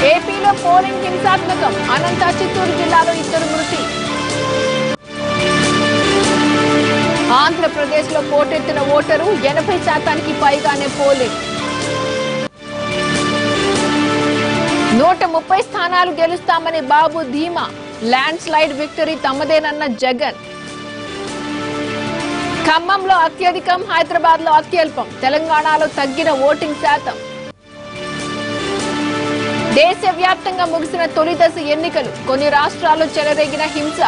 ఏపీలో పోలింగ్ హింసాత్మకం అనంత చిత్తూరు జిల్లాలో ఇద్దరు మృతి. ఆంధ్రప్రదేశ్లో పోటెత్తిన ఓటరు 80% పైగానే పోలింగ్. 130 స్థానాలు గెలుస్తామని బాబు ధీమా. ల్యాండ్ స్లైడ్ విక్టరీ తమదేనన్న జగన్. ఖమ్మంలో అత్యధికం, హైదరాబాద్ లో అత్యల్పం. తెలంగాణలో తగ్గిన ఓటింగ్ శాతం. దేశవ్యాప్తంగా ముగిసిన తొలి దశ ఎన్నికలు. కొన్ని రాష్ట్రాల్లో చెలరేగిన హింస.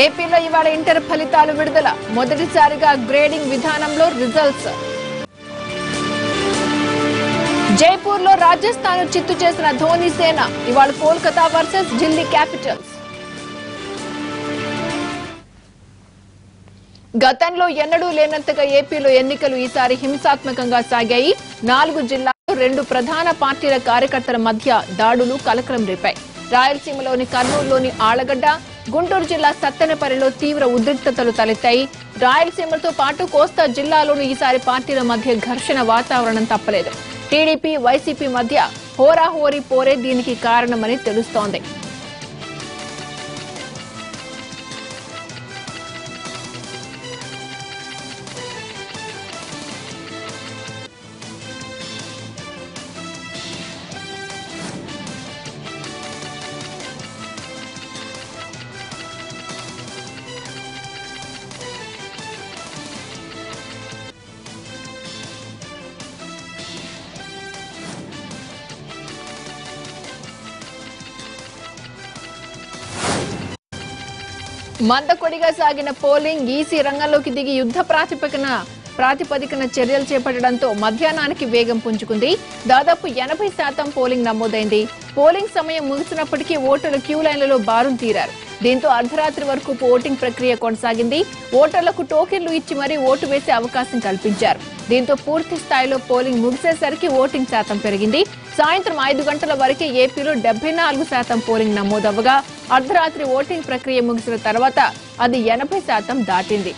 ఏపీలో ఇవాళ ఇంటర్ ఫలితాలు విడుదల. మొదటిసారిగా గ్రేడింగ్ విధానంలో రిజల్ట్స్. జైపూర్ లో రాజస్థాన్ చిత్తు చేసిన ధోని సేన. ఇవాళ కోల్కతా వర్సెస్ ఢిల్లీ క్యాపిటల్స్. గతంలో ఎన్నడూ లేనంతగా ఏపీలో ఎన్నికలు ఈసారి హింసాత్మకంగా సాగాయి. 4 జిల్లాల్లో 2 ప్రధాన పార్టీల కార్యకర్తల మధ్య దాడులు కలకలం రేపాయి. రాయలసీమలోని కర్నూలులోని ఆళ్లగడ్డ, గుంటూరు జిల్లా సత్తెనపల్లిలో తీవ్ర ఉద్రిక్తతలు తలెత్తాయి. రాయలసీమతో పాటు కోస్తా జిల్లాలోనూ ఈసారి పార్టీల మధ్య ఘర్షణ వాతావరణం తప్పలేదు. టీడీపీ, వైసీపీ మధ్య హోరాహోరీ పోరే దీనికి కారణమని తెలుస్తోంది. మందకొడిగా సాగిన పోలింగ్. ఈసీ రంగంలోకి దిగి యుద్ధ ప్రాతిపదికన చర్యలు చేపట్టడంతో మధ్యాహ్నానికి వేగం పుంజుకుంది. దాదాపు 80% పోలింగ్ నమోదైంది. పోలింగ్ సమయం ముగిసినప్పటికీ ఓటర్లు క్యూ లైన్లలో బారులు తీరారు. దీంతో అర్ధరాత్రి వరకు ఓటింగ్ ప్రక్రియ కొనసాగింది. ఓటర్లకు టోకెన్లు ఇచ్చి మరీ ఓటు వేసే అవకాశం కల్పించారు. దీంతో పూర్తి స్థాయిలో పోలింగ్ ముగిసేసరికి ఓటింగ్ శాతం పెరిగింది. సాయంత్రం 5 గంటల వరకే ఏపీలో 74% పోలింగ్ నమోదవ్వగా అర్ధరాత్రి ఓటింగ్ ప్రక్రియ ముగిసిన తర్వాత అది 80% దాటింది.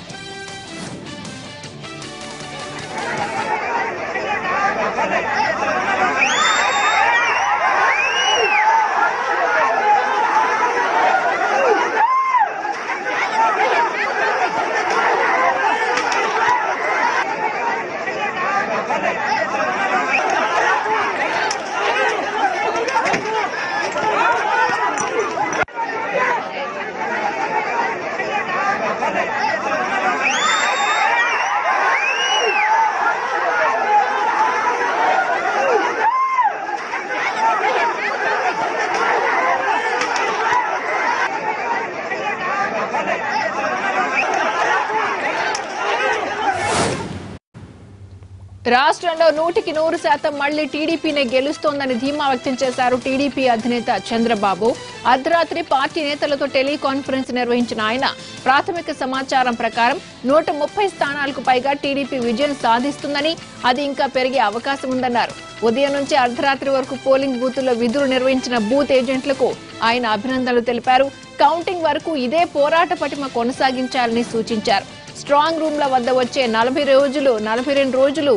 రాష్ట్రంలో 100% మళ్లీ టీడీపీనే గెలుస్తోందని ధీమా వ్యక్తం చేశారు టీడీపీ అధినేత చంద్రబాబు. అర్ధరాత్రి పార్టీ నేతలతో టెలికాన్ఫరెన్స్ నిర్వహించిన ఆయన ప్రాథమిక సమాచారం ప్రకారం 130 స్థానాలకు పైగా టీడీపీ విజయం సాధిస్తుందని, అది ఇంకా పెరిగే అవకాశం ఉందన్నారు. ఉదయం నుంచి అర్ధరాత్రి వరకు పోలింగ్ బూతుల్లో విధులు నిర్వహించిన బూత్ ఏజెంట్లకు ఆయన అభినందనలు తెలిపారు. కౌంటింగ్ వరకు ఇదే పోరాట పటిమ కొనసాగించాలని సూచించారు. స్ట్రాంగ్ రూమ్ల వద్ద వచ్చే 42 రోజులు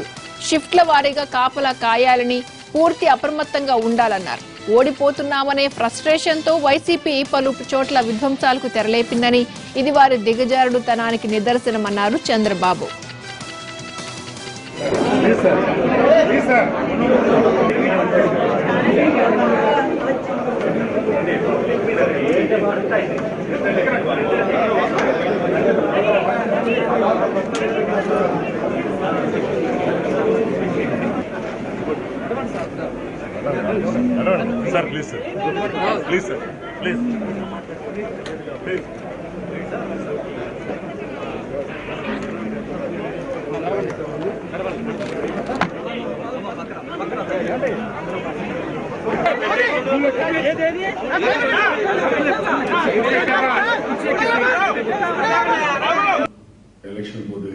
షిఫ్ట్ల వారీగా కాపలా కాయాలని, పూర్తి అప్రమత్తంగా ఉండాలన్నారు. ఓడిపోతున్నామనే ఫ్రస్ట్రేషన్ తో వైసీపీ పలు చోట్ల విధ్వంసాలకు తెరలేపిందని, ఇది వారి దిగజారుడుతనానికి నిదర్శనమన్నారు Chandrababu. Sir, please, sir. Please, sir. Please. Please. Election board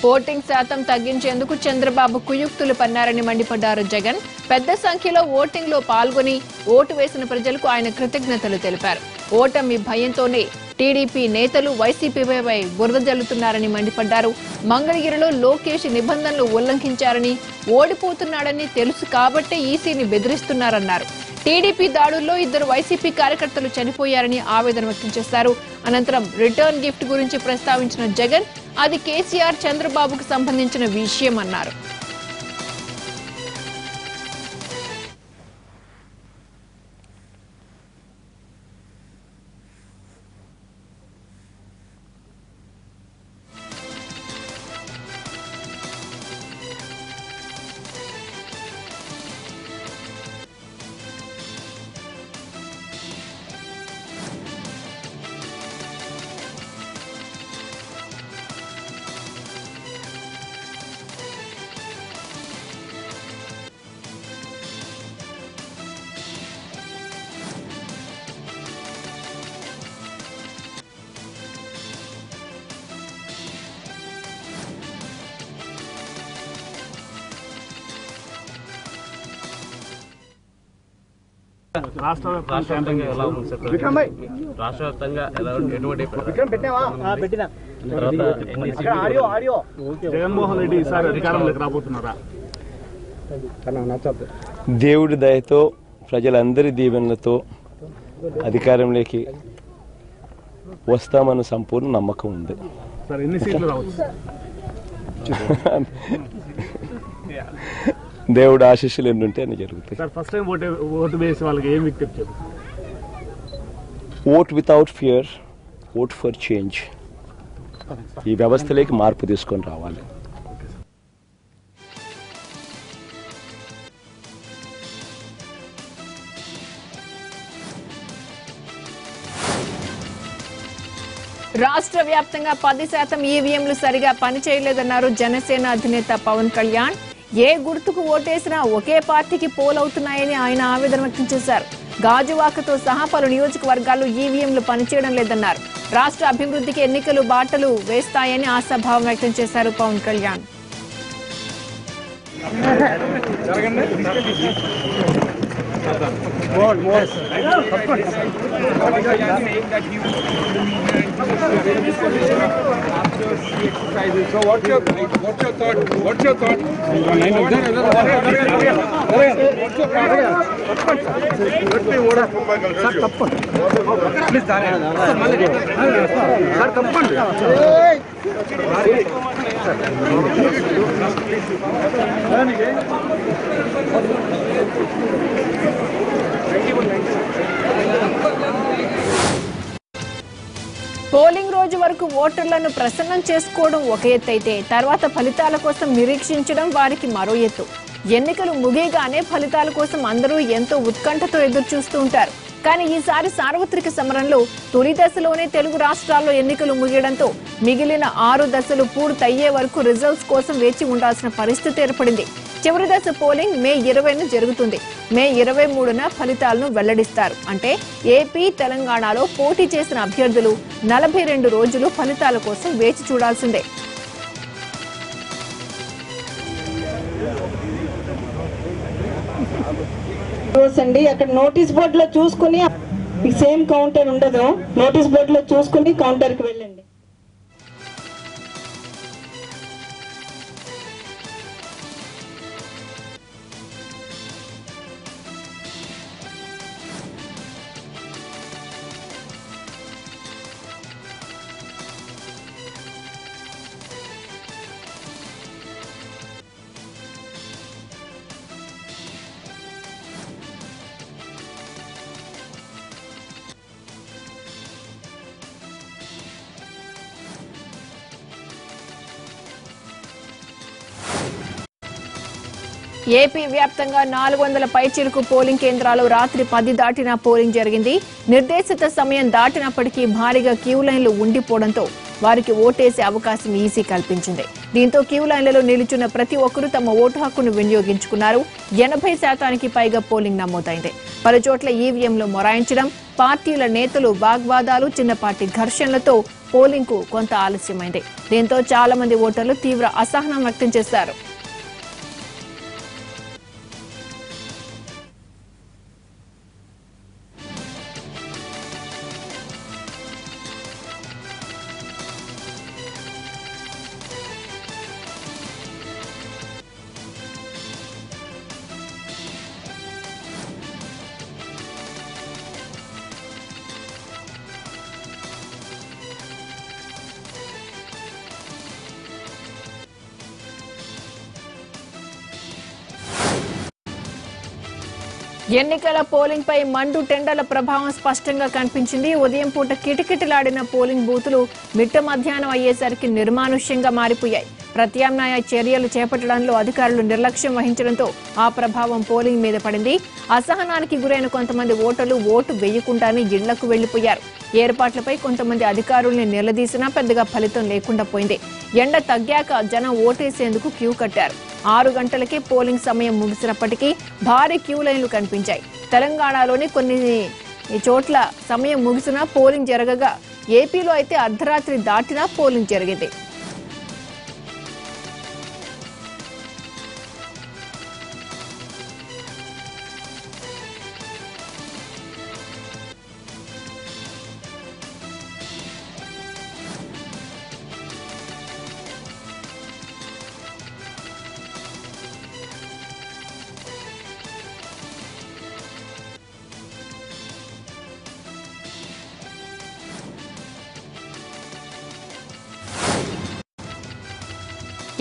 voting శాతం తగ్గించేందుకు చంద్రబాబు కుయుక్తులు పన్నారని మండిపడ్డారు జగన్. పెద్ద సంఖ్యలో ఓటింగ్ లో పాల్గొని ఓటు వేసిన ప్రజలకు ఆయన కృతజ్ఞతలు తెలిపారు. ఓటమి భయంతోనే టీడీపీ నేతలు వైసీపీపై బురద జల్లుతున్నారని మండిపడ్డారు. మంగళగిరిలో లోకేష్ నిబంధనలు ఉల్లంఘించారని, ఓడిపోతున్నాడని తెలుసు కాబట్టే ఈసీని బెదిరిస్తున్నారన్నారు. టీడీపీ దాడుల్లో 2 వైసీపీ కార్యకర్తలు చనిపోయారని ఆవేదన వ్యక్తం చేశారు. అనంతరం రిటర్న్ గిఫ్ట్ గురించి ప్రస్తావించిన జగన్ అది కేసీఆర్, చంద్రబాబుకు సంబంధించిన విషయమన్నారు. రాష్ట్ర వ్యాప్తంగా ఎలా ఉంది సార్? రాష్ట్ర వ్యాప్తంగా ఎటువంటి జగన్మోహన్ రెడ్డి ఈసారి అధికారంలోకి రాబోతున్నారా? దేవుడి దయతో ప్రజలందరి దీవెనలతో అధికారంలోకి వస్తామన్న సంపూర్ణ నమ్మకం ఉంది. సార్ ఎన్ని సీట్లు రావచ్చు? దేవుడు ఆశీస్సులు ఎన్ని ఉంటే అన్ని జరుగుతాయి. సార్ ఫస్ట్ టైం ఓటు వేసి వాళ్ళకి ఏం విజ్ఞప్తి చేయాలి? Vote without fear, vote for change. ఈ వ్యవస్థలోకి మార్పు తీసుకొని రావాలి. రాష్ట్ర వ్యాప్తంగా 10% ఈవీఎంలు సరిగా పనిచేయలేదన్నారు జనసేన అధినేత పవన్ కళ్యాణ్. ఏ గుర్తుకు ఓటేసినా ఒకే పార్టీకి పోలవుతున్నాయని ఆయన ఆవేదన వ్యక్తం చేశారు. గాజువాకతో సహా పలు నియోజకవర్గాల్లో ఈవీఎంలు పనిచేయడం లేదన్నారు. రాష్ట్ర అభివృద్ధికి ఎన్నికలు బాటలు వేస్తాయని ఆశాభావం వ్యక్తం చేశారు Pawan Kalyan. So what's your thought? What's your thought? Polling రోజు వరకు ఓటర్లను ప్రసన్నం చేసుకోవడం ఒక ఎత్తు అయితే తర్వాత ఫలితాల కోసం నిరీక్షించడం వారికి మరో ఎత్తు. ఎన్నికలు ముగియగానే ఫలితాల కోసం అందరూ ఎంతో ఉత్కంఠతో ఎదురు చూస్తూ ఉంటారు. కానీ ఈసారి సార్వత్రిక సమరంలో తొలి దశలోనే తెలుగు రాష్ట్రాల్లో ఎన్నికలు ముగియడంతో మిగిలిన 6 దశలు పూర్తయ్యే వరకు రిజల్ట్స్ కోసం వేచి ఉండాల్సిన పరిస్థితి ఏర్పడింది. చివరి దశ పోలింగ్ మే 20న జరుగుతుంది. మే 23న ఫలితాలను వెల్లడిస్తారు. అంటే ఏపీ, తెలంగాణలో పోటీ చేసిన అభ్యర్థులు 42 రోజులు ఫలితాల కోసం వేచి చూడాల్సిందే. అండి అక్కడ నోటీస్ బోర్డు లో చూసుకుని సేమ్ కౌంటర్ ఉండదు. నోటీస్ బోర్డు లో చూసుకుని కౌంటర్ కి వెళ్ళండి. ఏపీ వ్యాప్తంగా 400 పైచిలుకు పోలింగ్ కేంద్రాలు రాత్రి 10 దాటిన పోలింగ్ జరిగింది. నిర్దేశిత సమయం దాటినప్పటికీ భారీగా క్యూ లైన్లు ఉండిపోవడంతో వారికి ఓటేసే అవకాశం ఈసీ కల్పించింది. దీంతో క్యూ లైన్లలో నిలుచున్న ప్రతి ఒక్కరూ తమ ఓటు హక్కును వినియోగించుకున్నారు. 80% పైగా పోలింగ్ నమోదైంది. పలు చోట్ల ఈవీఎంలు మొరాయించడం, పార్టీల నేతలు వాగ్వాదాలు, చిన్నపాటి ఘర్షణలతో పోలింగ్ కు కొంత ఆలస్యమైంది. దీంతో చాలా మంది ఓటర్లు తీవ్ర అసహనం వ్యక్తం చేశారు. ఎన్నికల పోలింగ్ పై మండు టెండర్ల ప్రభావం స్పష్టంగా కనిపించింది. ఉదయం పూట కిటకిటలాడిన పోలింగ్ బూతులు మిట్ట మధ్యాహ్నం అయ్యేసరికి నిర్మానుష్యంగా మారిపోయాయి. ప్రత్యామ్నాయ చర్యలు చేపట్టడంలో అధికారులు నిర్లక్ష్యం వహించడంతో ఆ ప్రభావం పోలింగ్ మీద పడింది. అసహనానికి గురైన కొంతమంది ఓటర్లు ఓటు వేయకుండానే ఇళ్లకు వెళ్లిపోయారు. ఏర్పాట్లపై కొంతమంది అధికారుల్ని నిలదీసినా పెద్దగా ఫలితం లేకుండా పోయింది. ఎండ తగ్గాక జనం ఓటేసేందుకు క్యూ కట్టారు. 6 గంటలకే పోలింగ్ సమయం ముగిసినప్పటికీ భారీ క్యూ లైన్లు కనిపించాయి. తెలంగాణలోని కొన్ని చోట్ల సమయం ముగిసినా పోలింగ్ జరగగా ఏపీలో అయితే అర్ధరాత్రి దాటినా పోలింగ్ జరిగింది.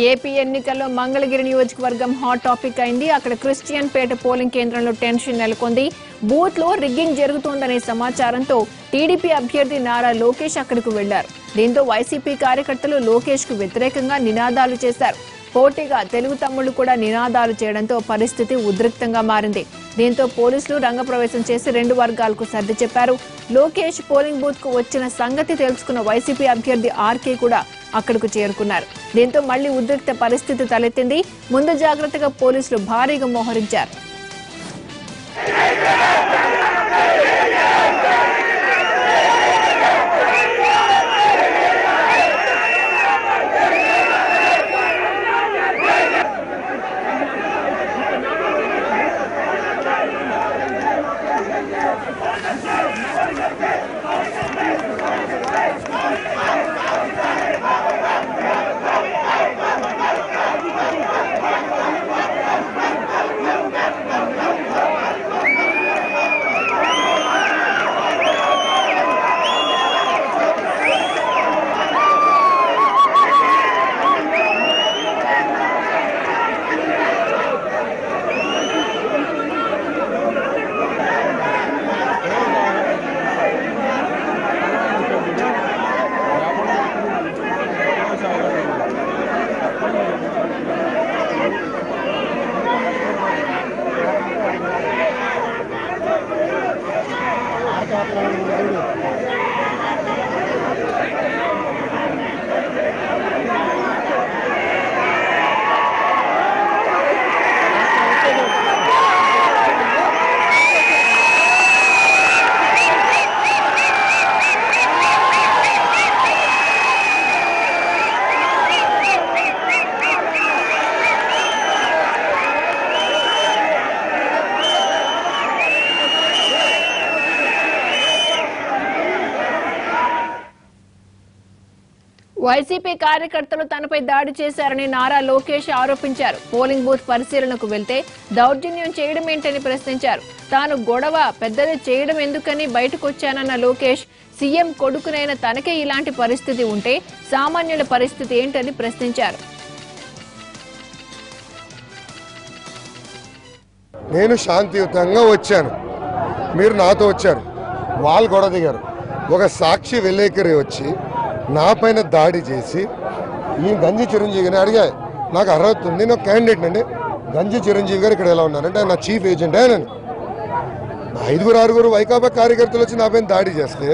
ఏపీ ఎన్నికల్లో మంగళగిరి నియోజకవర్గం హాట్ టాపిక్ అయింది. అక్కడ క్రిస్టియన్ పేట పోలింగ్ కేంద్రంలో టెన్షన్ నెలకొంది. బూత్ లో రిగ్గింగ్ జరుగుతోందనే సమాచారంతో టీడీపీ అభ్యర్థి నారా లోకేష్ అక్కడకు వెళ్లారు. దీంతో వైసీపీ కార్యకర్తలు లోకేష్ కు వ్యతిరేకంగా నినాదాలు చేశారు. పోటీగా తెలుగు తమ్ముళ్లు కూడా నినాదాలు చేయడంతో పరిస్థితి ఉద్రిక్తంగా మారింది. దీంతో పోలీసులు రంగప్రవేశం చేసి 2 వర్గాలకు సర్ది చెప్పారు. లోకేష్ పోలింగ్ బూత్ కు వచ్చిన సంగతి తెలుసుకున్న వైసీపీ అభ్యర్థి ఆర్కే కూడా అక్కడకు చేరుకున్నారు. దీంతో మళ్లీ ఉద్రిక్త పరిస్థితి తలెత్తింది. ముందు జాగ్రత్తగా పోలీసులు భారీగా మోహరించారు. వైసీపీ కార్యకర్తలు తనపై దాడి చేశారని నారా లోకేష్ ఆరోపించారు. పోలింగ్ బూత్ పరిశీలనకు వెళ్తే దౌర్జన్యం చేయడం ఏంటని ప్రశ్నించారు. తాను గొడవ పెద్దది చేయడం ఎందుకని బయటకొచ్చానన్న లోకేష్ సీఎం కొడుకునైన తనకే ఇలాంటి పరిస్థితి ఉంటే సామాన్యుల పరిస్థితి ఏంటని ప్రశ్నించారు. నేను శాంతియుతంగా వచ్చాను, మీరు నాతో వచ్చారు, వాళ్ళు గొడవ దిగారు. ఒక సాక్షి విలేకరి వచ్చి నా పైన దాడి చేసి ఈ గంజి చిరంజీవి గారిని అడిగా, నాకు అర్హత ఉంది, నేను క్యాండిడేట్ అండి, గంజి చిరంజీవి గారు ఇక్కడ ఎలా ఉన్నారంటే నా చీఫ్ ఏజెంట్ ఆయన. 5-6 వైకాపా కార్యకర్తలు వచ్చి నా పైన దాడి చేస్తే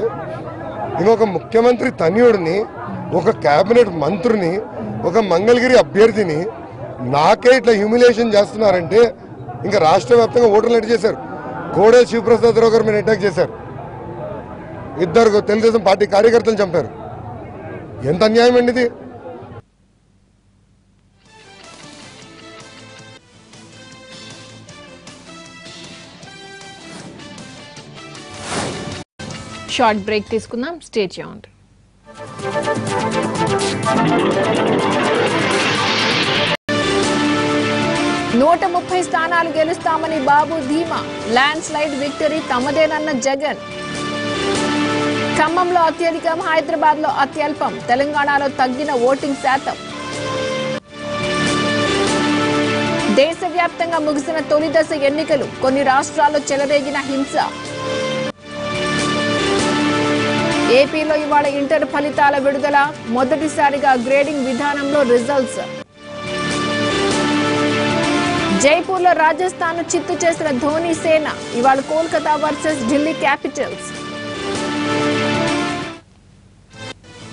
ఇంకొక ముఖ్యమంత్రి తనయుడిని, ఒక కేబినెట్ మంత్రిని, ఒక మంగళగిరి అభ్యర్థిని నాకే ఇట్లా హ్యూమిలేషన్ చేస్తున్నారంటే ఇంకా రాష్ట్ర వ్యాప్తంగా ఓటర్లు ఎట్ చేశారు. కోడే శివప్రసాద్ రావు గారు మీరు అటాక్ చేశారు, 2 తెలుగుదేశం పార్టీ కార్యకర్తలు చంపారు. ఎంత అన్యాయం అండి ఇది. షార్ట్ బ్రేక్ తీసుకుందాం, స్టే ట్యూన్డ్. 130 స్థానాలు గెలుస్తామని బాబు ధీమా. ల్యాండ్ స్లైడ్ విక్టరీ తమదేనన్న జగన్. ఖమ్మంలో అత్యధికం, హైదరాబాద్ లో అత్యల్పం. తెలంగాణలో తగ్గిన ఓటింగ్ శాతం. దేశ దేశవ్యాప్తంగా ముగిసిన తొలి దశ ఎన్నికలు, కొన్ని రాష్ట్రాల్లో చెలరేగిన హింస. ఏపీలో ఇవాళ ఇంటర్ ఫలితాల విడుదల, మొదటిసారిగా గ్రేడింగ్ విధానంలో రిజల్ట్స్. జైపూర్లో రాజస్థాన్ చిత్తు చేసిన ధోనీ సేన, ఇవాళ కోల్కతా వర్సెస్ ఢిల్లీ క్యాపిటల్స్.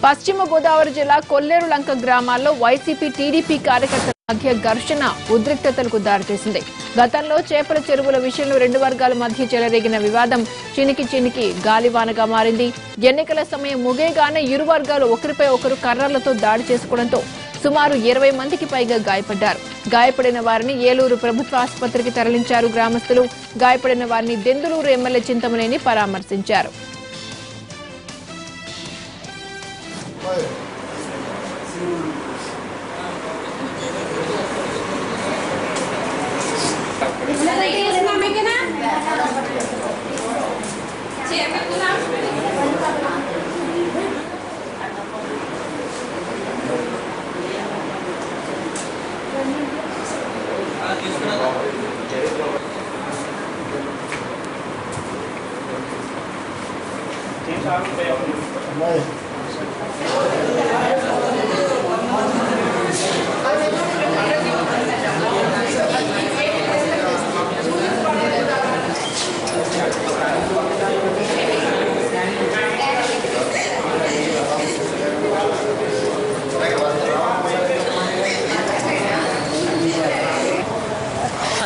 పశ్చిమ గోదావరి జిల్లా కొల్లేరు లంక గ్రామాల్లో వైసీపీ టీడీపీ కార్యకర్తల మధ్య ఘర్షణ ఉద్రిక్తతలకు దారితీసింది. గతంలో చేపల చెరువుల విషయంలో రెండు వర్గాల మధ్య చెలరేగిన వివాదం చినికి గాలివానగా మారింది. ఎన్నికల సమయం ముగియగానే ఇరు వర్గాలు ఒకరిపై ఒకరు కర్రలతో దాడి చేసుకోవడంతో సుమారు 20 మందికి పైగా గాయపడ్డారు. గాయపడిన వారిని ఏలూరు ప్రభుత్వ ఆసుపత్రికి తరలించారు గ్రామస్తులు. గాయపడిన వారిని దెందులూరు ఎమ్మెల్యే చింతమనేని పరామర్శించారు.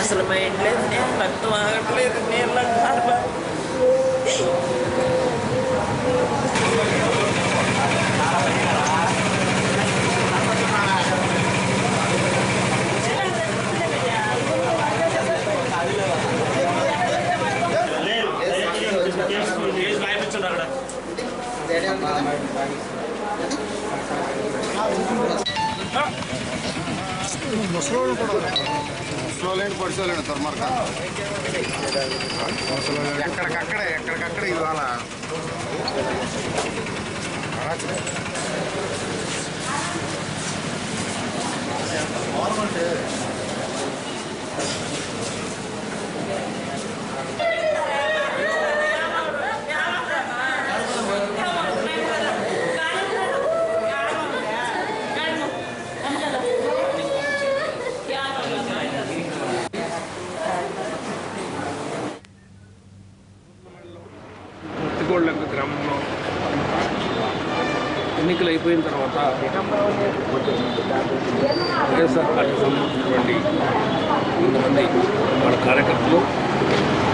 అసలు మైండ్ లేదు, రక్తం ఆగట్లేదు, నీళ్ళ ముసలోళ్ళు కూడా ముసలోళ్ళని పొడిసోళ్ళని దుర్మార్గం ఎక్కడికక్కడే ఇవాళ కొత్తగూడెం గ్రామంలో ఎన్నికలు అయిపోయిన తర్వాత వైఎస్ఆర్ పార్టీకి సంబంధించినటువంటి కొంతమంది వాళ్ళ కార్యకర్తలు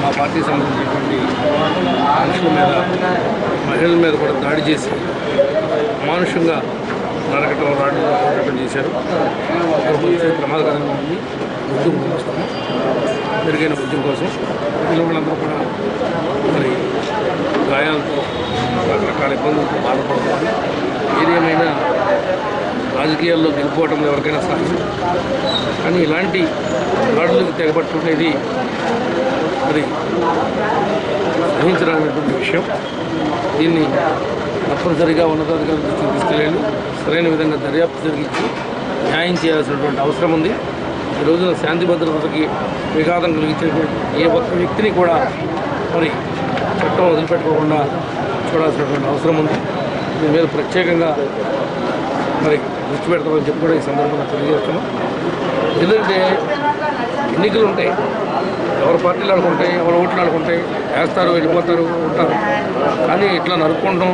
మా పార్టీకి సంబంధించినటువంటి మనుషుల మీద, మహిళల మీద కూడా దాడి చేసి అమానుషంగా నరకటం, రావడం చేశారు. ప్రమాదకరంగా ఉంది. ఉద్యమం కోసము, మెరుగైన ఉద్యమం కోసం పిల్లలందరూ కూడా మరి గాయాలతో రకరకాల ఇబ్బందులతో బాధపడుతున్నారు. ఏదేమైనా రాజకీయాల్లో గెలిపోవటం ఎవరికైనా సహజం, కానీ ఇలాంటి దాడులకు తెగబట్టుకునేది మరి గ్రహించరానటువంటి విషయం. దీన్ని తప్పనిసరిగా ఉన్నతాధికారుల దృష్టికి తీసుకెళ్ళాలి. సరైన విధంగా దర్యాప్తు జరిగించి న్యాయం చేయాల్సినటువంటి అవసరం ఉంది. ఈ రోజున శాంతి భద్రతకి విఘాతం కలిగించేటువంటి ఏ ఒక్క వ్యక్తిని కూడా మరి చట్టం వదిలిపెట్టుకోకుండా చూడాల్సినటువంటి అవసరం ఉంది. దీని మీద ప్రత్యేకంగా మరి దృష్టి పెడతామని చెప్పి కూడా ఈ సందర్భంగా తెలియజేస్తున్నాం. ఎందుకంటే ఎన్నికలు ఉంటాయి, ఎవరి పార్టీలు ఆడుకుంటాయి, ఎవరి ఓట్లు ఆడుకుంటాయి, వేస్తారు, వెళ్ళిపోతారు, ఉంటారు. కానీ ఇట్లా నరుక్కోవడం,